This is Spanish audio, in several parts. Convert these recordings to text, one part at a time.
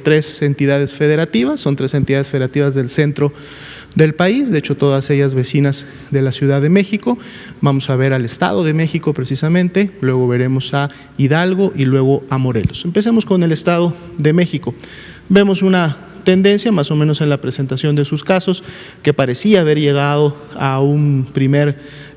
3 entidades federativas, son 3 entidades federativas del centro del país, de hecho todas ellas vecinas de la Ciudad de México. Vamos a ver al Estado de México precisamente, luego veremos a Hidalgo y luego a Morelos. Empecemos con el Estado de México. Vemos una tendencia más o menos en la presentación de sus casos que parecía haber llegado a un primer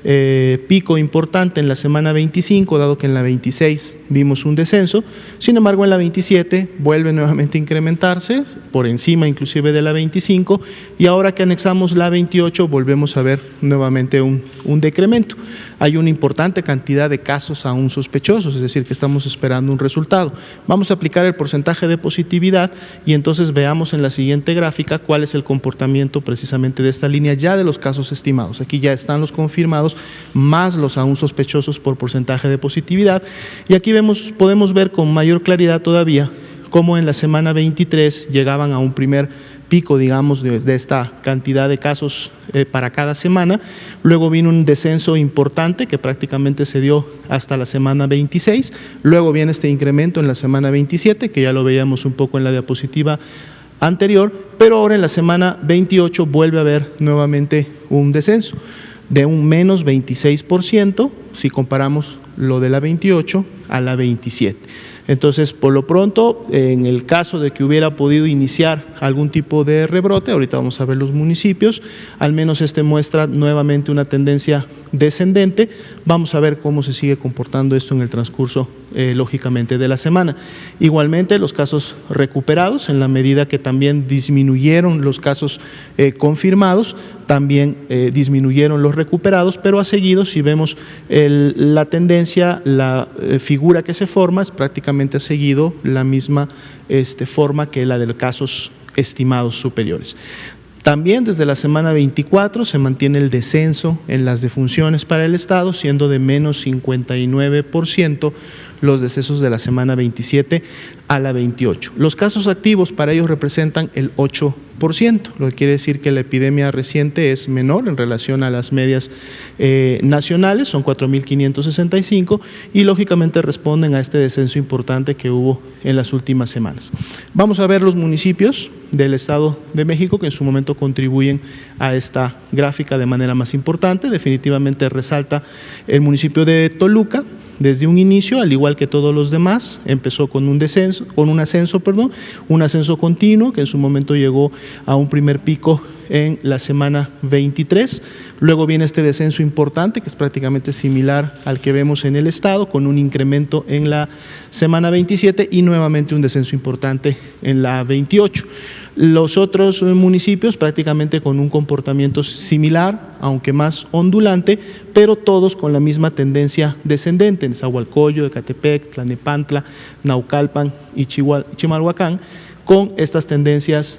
pico importante en la semana 25, dado que en la 26 vimos un descenso. Sin embargo, en la 27 vuelve nuevamente a incrementarse, por encima inclusive de la 25, y ahora que anexamos la 28 volvemos a ver nuevamente un decremento. Hay una importante cantidad de casos aún sospechosos, es decir, que estamos esperando un resultado. Vamos a aplicar el porcentaje de positividad y entonces veamos en la siguiente gráfica cuál es el comportamiento precisamente de esta línea ya de los casos estimados. Aquí ya están los confirmados más los aún sospechosos por porcentaje de positividad, y aquí podemos ver con mayor claridad todavía cómo en la semana 23 llegaban a un primer pico, digamos, de esta cantidad de casos para cada semana. Luego vino un descenso importante que prácticamente se dio hasta la semana 26, luego viene este incremento en la semana 27, que ya lo veíamos un poco en la diapositiva anterior, pero ahora en la semana 28 vuelve a haber nuevamente un descenso de un menos 26% si comparamos lo de la 28 a la 27. Entonces, por lo pronto, en el caso de que hubiera podido iniciar algún tipo de rebrote, ahorita vamos a ver los municipios, al menos este muestra nuevamente una tendencia descendente. Vamos a ver cómo se sigue comportando esto en el transcurso, lógicamente, de la semana. Igualmente, los casos recuperados, en la medida que también disminuyeron los casos confirmados, también disminuyeron los recuperados, pero a seguido, si vemos la tendencia, la figura que se forma es prácticamente ha seguido la misma forma que la de los casos estimados superiores. También desde la semana 24 se mantiene el descenso en las defunciones para el Estado, siendo de menos 59% los decesos de la semana 27 a la 28. Los casos activos para ellos representan el 8%, lo que quiere decir que la epidemia reciente es menor en relación a las medias nacionales, son 4.565, y lógicamente responden a este descenso importante que hubo en las últimas semanas. Vamos a ver los municipios del Estado de México que en su momento contribuyen a esta gráfica de manera más importante. Definitivamente resalta el municipio de Toluca. Desde un inicio, al igual que todos los demás, empezó con un ascenso continuo que en su momento llegó a un primer pico en la semana 23. Luego viene este descenso importante que es prácticamente similar al que vemos en el Estado, con un incremento en la semana 27 y nuevamente un descenso importante en la 28. Los otros municipios prácticamente con un comportamiento similar, aunque más ondulante, pero todos con la misma tendencia descendente: Nezahualcóyotl, Ecatepec, Tlalnepantla, Naucalpan y Chimalhuacán, con estas tendencias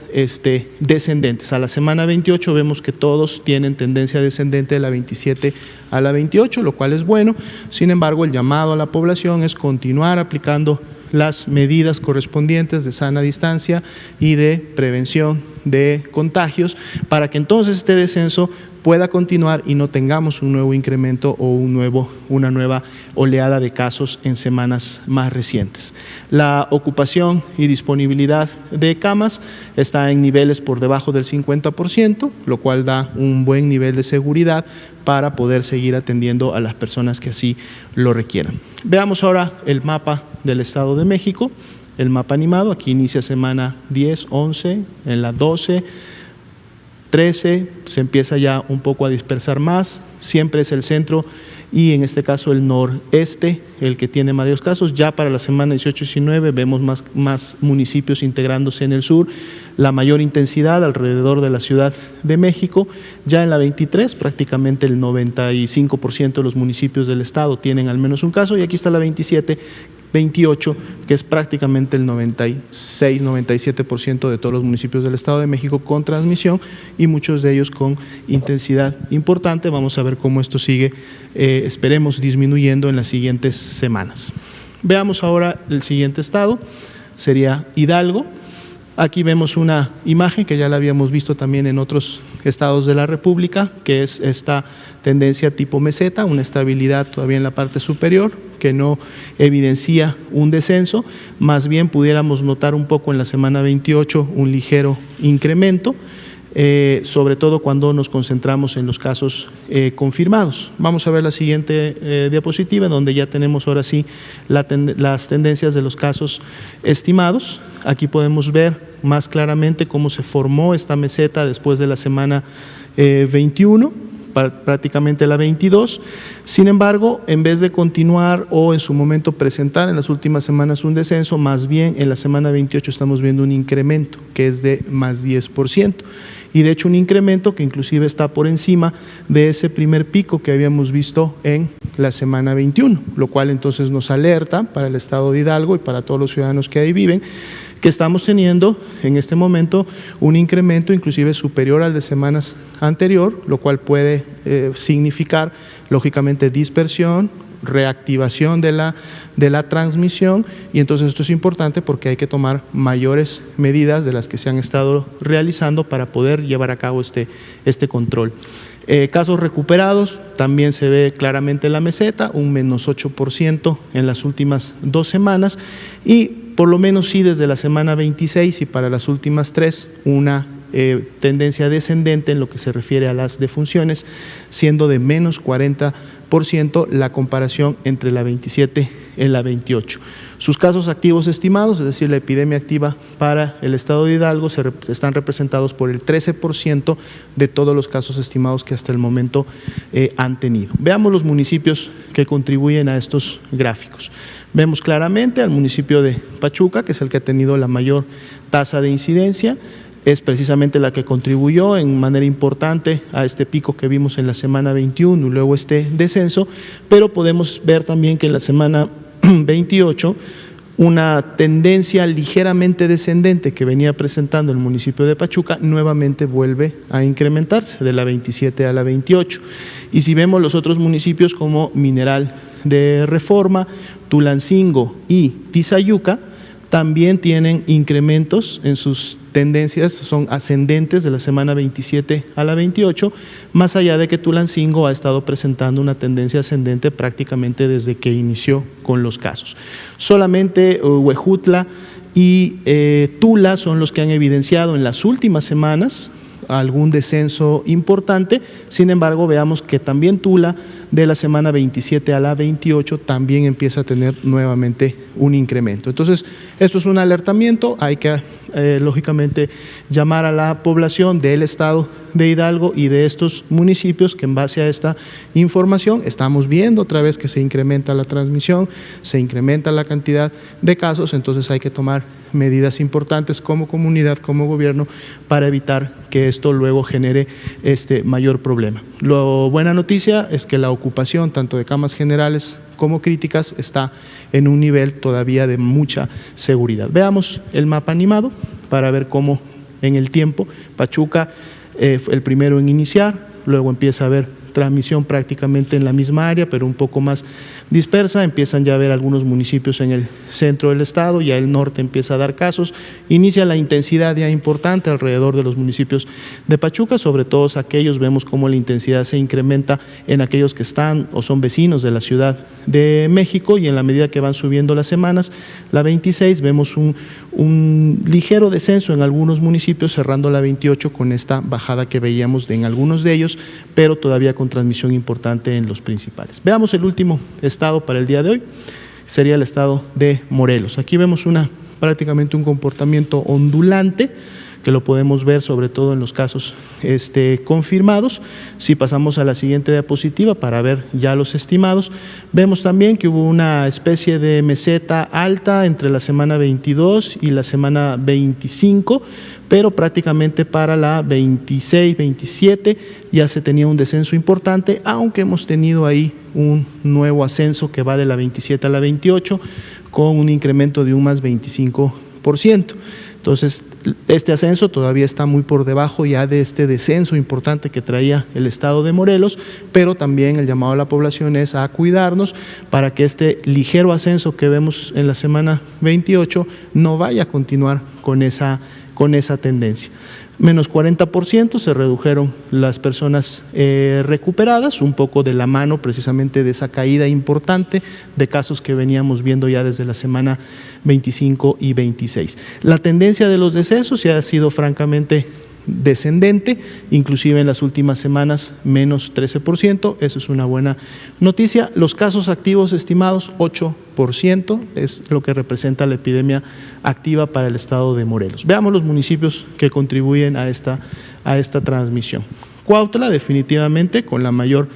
descendentes. A la semana 28 vemos que todos tienen tendencia descendente de la 27 a la 28, lo cual es bueno. Sin embargo, el llamado a la población es continuar aplicando las medidas correspondientes de sana distancia y de prevención de contagios para que entonces este descenso pueda continuar y no tengamos un nuevo incremento o una nueva oleada de casos en semanas más recientes. La ocupación y disponibilidad de camas está en niveles por debajo del 50%, lo cual da un buen nivel de seguridad para poder seguir atendiendo a las personas que así lo requieran. Veamos ahora el mapa del Estado de México, el mapa animado. Aquí inicia semana 10, 11, en la 12, 13, se empieza ya un poco a dispersar más, siempre es el centro y en este caso el noreste el que tiene varios casos. Ya para la semana 18-19 vemos más municipios integrándose en el sur, la mayor intensidad alrededor de la Ciudad de México. Ya en la 23 prácticamente el 95% de los municipios del estado tienen al menos un caso, y aquí está la 27, 28, que es prácticamente el 96-97% de todos los municipios del Estado de México con transmisión, y muchos de ellos con intensidad importante. Vamos a ver cómo esto sigue, esperemos, disminuyendo en las siguientes semanas. Veamos ahora el siguiente estado, sería Hidalgo. Aquí vemos una imagen que ya la habíamos visto también en otros estados de la República, que es esta tendencia tipo meseta, una estabilidad todavía en la parte superior, que no evidencia un descenso, más bien pudiéramos notar un poco en la semana 28 un ligero incremento, sobre todo cuando nos concentramos en los casos confirmados. Vamos a ver la siguiente diapositiva, donde ya tenemos ahora sí las tendencias de los casos estimados. Aquí podemos ver más claramente cómo se formó esta meseta después de la semana 21, prácticamente la 22. Sin embargo, en vez de continuar o en su momento presentar en las últimas semanas un descenso, más bien en la semana 28 estamos viendo un incremento que es de más 10%. Y de hecho un incremento que inclusive está por encima de ese primer pico que habíamos visto en la semana 21, lo cual entonces nos alerta para el estado de Hidalgo y para todos los ciudadanos que ahí viven, que estamos teniendo en este momento un incremento inclusive superior al de semanas anterior, lo cual puede significar lógicamente dispersión, reactivación de la transmisión, y entonces esto es importante porque hay que tomar mayores medidas de las que se han estado realizando para poder llevar a cabo este control. Casos recuperados, también se ve claramente en la meseta, un menos 8% en las últimas 2 semanas, y por lo menos sí desde la semana 26 y para las últimas 3, una tendencia descendente en lo que se refiere a las defunciones, siendo de menos 40% la comparación entre la 27 y la 28. Sus casos activos estimados, es decir, la epidemia activa para el estado de Hidalgo, están representados por el 13% de todos los casos estimados que hasta el momento han tenido. Veamos los municipios que contribuyen a estos gráficos. Vemos claramente al municipio de Pachuca, que es el que ha tenido la mayor tasa de incidencia, es precisamente la que contribuyó en manera importante a este pico que vimos en la semana 21 y luego este descenso, pero podemos ver también que en la semana 28 una tendencia ligeramente descendente que venía presentando el municipio de Pachuca nuevamente vuelve a incrementarse de la 27 a la 28. Y si vemos los otros municipios como Mineral de Reforma, Tulancingo y Tizayuca, también tienen incrementos en sus tendencias, son ascendentes de la semana 27 a la 28, más allá de que Tulancingo ha estado presentando una tendencia ascendente prácticamente desde que inició con los casos. Solamente Huejutla y Tula son los que han evidenciado en las últimas semanas algún descenso importante. Sin embargo, veamos que también Tula de la semana 27 a la 28 también empieza a tener nuevamente un incremento. Entonces, esto es un alertamiento, hay que lógicamente llamar a la población del estado de Hidalgo y de estos municipios que en base a esta información estamos viendo otra vez que se incrementa la transmisión, se incrementa la cantidad de casos, entonces hay que tomar medidas importantes como comunidad, como gobierno, para evitar que esto luego genere mayor problema. La buena noticia es que la ocupación tanto de camas generales como críticas está en un nivel todavía de mucha seguridad. Veamos el mapa animado para ver cómo en el tiempo Pachuca fue el primero en iniciar, luego empieza a haber transmisión prácticamente en la misma área, pero un poco más dispersa, empiezan ya a haber algunos municipios en el centro del estado, ya el norte empieza a dar casos, inicia la intensidad ya importante alrededor de los municipios de Pachuca, sobre todo aquellos, vemos cómo la intensidad se incrementa en aquellos que están o son vecinos de la Ciudad de México, y en la medida que van subiendo las semanas, la 26 vemos un ligero descenso en algunos municipios, cerrando la 28 con esta bajada que veíamos en algunos de ellos, pero todavía con transmisión importante en los principales. Veamos el último estado para el día de hoy, sería el estado de Morelos. Aquí vemos prácticamente un comportamiento ondulante, que lo podemos ver sobre todo en los casos confirmados. Si pasamos a la siguiente diapositiva para ver ya los estimados, vemos también que hubo una especie de meseta alta entre la semana 22 y la semana 25, pero prácticamente para la 26, 27 ya se tenía un descenso importante, aunque hemos tenido ahí un nuevo ascenso que va de la 27 a la 28 con un incremento de un más 25%. Entonces, este ascenso todavía está muy por debajo ya de este descenso importante que traía el estado de Morelos, pero también el llamado a la población es a cuidarnos para que este ligero ascenso que vemos en la semana 28 no vaya a continuar con esa con esa tendencia. Menos 40% se redujeron las personas recuperadas, un poco de la mano precisamente de esa caída importante de casos que veníamos viendo ya desde la semana 25 y 26. La tendencia de los decesos ya ha sido francamente descendente, inclusive en las últimas semanas menos 13%, eso es una buena noticia. Los casos activos estimados 8% es lo que representa la epidemia activa para el estado de Morelos. Veamos los municipios que contribuyen a esta transmisión. Cuautla definitivamente con la mayor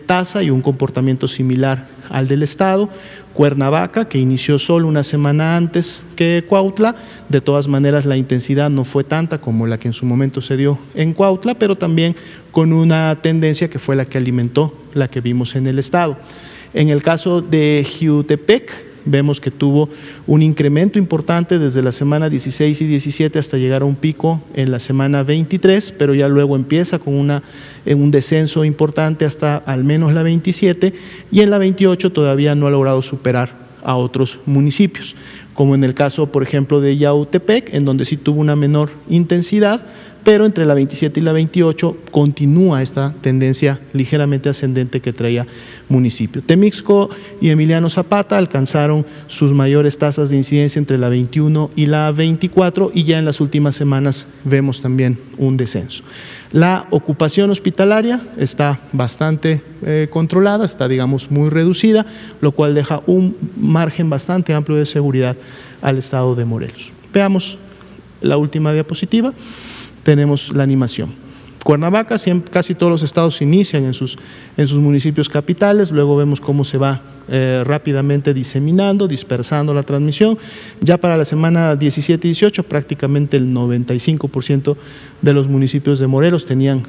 tasa y un comportamiento similar al del estado. Cuernavaca, que inició solo una semana antes que Cuautla, de todas maneras la intensidad no fue tanta como la que en su momento se dio en Cuautla, pero también con una tendencia que fue la que alimentó la que vimos en el estado. En el caso de Jiutepec, vemos que tuvo un incremento importante desde la semana 16 y 17 hasta llegar a un pico en la semana 23, pero ya luego empieza con un descenso importante hasta al menos la 27, y en la 28 todavía no ha logrado superar a otros municipios, como en el caso, por ejemplo, de Yautepec, en donde sí tuvo una menor intensidad, pero entre la 27 y la 28 continúa esta tendencia ligeramente ascendente que traía municipio. Temixco y Emiliano Zapata alcanzaron sus mayores tasas de incidencia entre la 21 y la 24, y ya en las últimas semanas vemos también un descenso. La ocupación hospitalaria está bastante controlada, está digamos muy reducida, lo cual deja un margen bastante amplio de seguridad al estado de Morelos. Veamos la última diapositiva. Tenemos la animación. Cuernavaca, casi todos los estados inician en sus municipios capitales, luego vemos cómo se va rápidamente diseminando, dispersando la transmisión. Ya para la semana 17 y 18 prácticamente el 95% de los municipios de Morelos tenían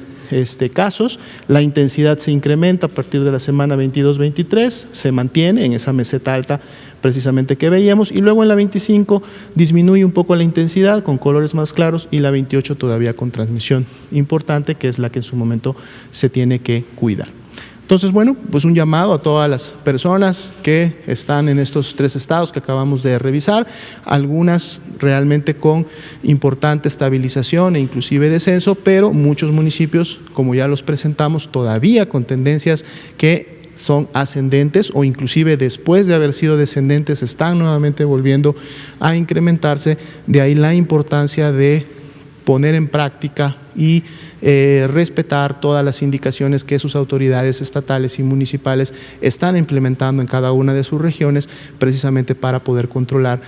casos. La intensidad se incrementa a partir de la semana 22-23, se mantiene en esa meseta alta precisamente que veíamos, y luego en la 25 disminuye un poco la intensidad con colores más claros, y la 28 todavía con transmisión importante, que es la que en su momento se tiene que cuidar. Entonces, bueno, pues un llamado a todas las personas que están en estos 3 estados que acabamos de revisar, algunas realmente con importante estabilización e inclusive descenso, pero muchos municipios, como ya los presentamos, todavía con tendencias que son ascendentes, o inclusive después de haber sido descendentes están nuevamente volviendo a incrementarse. De ahí la importancia de poner en práctica y respetar todas las indicaciones que sus autoridades estatales y municipales están implementando en cada una de sus regiones, precisamente para poder controlar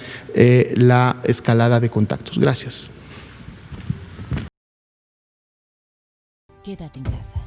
la escalada de contactos. Gracias. Quédate en casa.